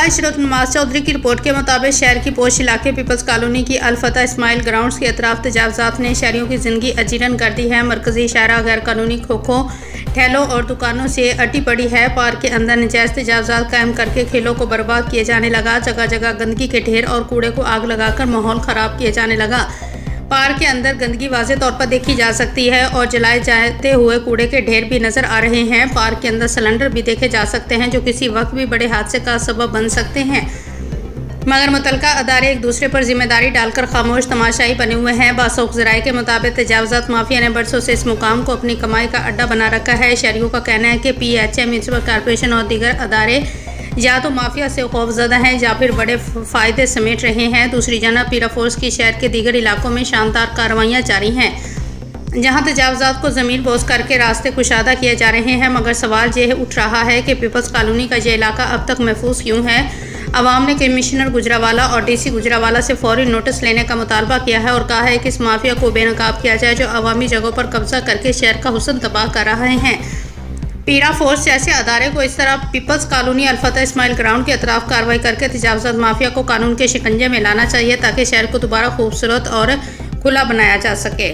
इशरत नमाज चौधरी की रिपोर्ट के मुताबिक शहर की पोश इलाके पीपल्स कॉलोनी की अल-फतह इस्माइल ग्राउंड्स के अतराफ तजावुज़ात ने शहरियों की ज़िंदगी अजीरन कर दी है। मरकजी शाहरा गैर कानूनी खोखों, ठेलों और दुकानों से अटी पड़ी है। पार्क के अंदर नजायज़ तजावुज़ात कायम करके खेलों को बर्बाद किए जाने लगा। जगह जगह गंदगी के ढेर और कूड़े को आग लगाकर माहौल ख़राब किए जाने लगा। पार्क के अंदर गंदगी वाज़ेह तौर पर देखी जा सकती है और जलाए जाते हुए कूड़े के ढेर भी नज़र आ रहे हैं। पार्क के अंदर सिलेंडर भी देखे जा सकते हैं जो किसी वक्त भी बड़े हादसे का सबब बन सकते हैं, मगर मुतलका अदारे एक दूसरे पर जिम्मेदारी डालकर खामोश तमाशाई बने हुए हैं। बासौख ज़राए के मुताबिक तजावुज़ात माफिया ने बरसों से इस मुकाम को अपनी कमाई का अड्डा बना रखा है। शहरियों का कहना है कि PHM, म्युनिसिपल कॉरपोरेशन और दीगर अदारे या तो माफिया से खौफजदा हैं या फिर बड़े फ़ायदे समेट रहे हैं। दूसरी जानब पीरा फोर्स की शहर के दीगर इलाकों में शानदार कार्रवाइयाँ जारी हैं, जहां तजावुज़ात को ज़मीन बोस करके रास्ते कुशादा किए जा रहे हैं। मगर सवाल यह उठ रहा है कि पीपल्स कॉलोनी का यह इलाका अब तक महफूज क्यों है। अवाम ने कमिश्नर गुजरावाला और DC गुजरावाला से फौरी नोटिस लेने का मुतालबा किया है और कहा है कि इस माफिया को बेनकाब किया जाए जो अवामी जगहों पर कब्जा करके शहर का हुस्न तबाह कर रहे हैं। पीरा फोर्स जैसे अदारे को इस तरह पीपल्स कॉलोनी अल-फतह इस्माइल ग्राउंड के अतराफ कार्रवाई करके तजावुज़ात माफिया को कानून के शिकंजे में लाना चाहिए ताकि शहर को दोबारा खूबसूरत और खुला बनाया जा सके।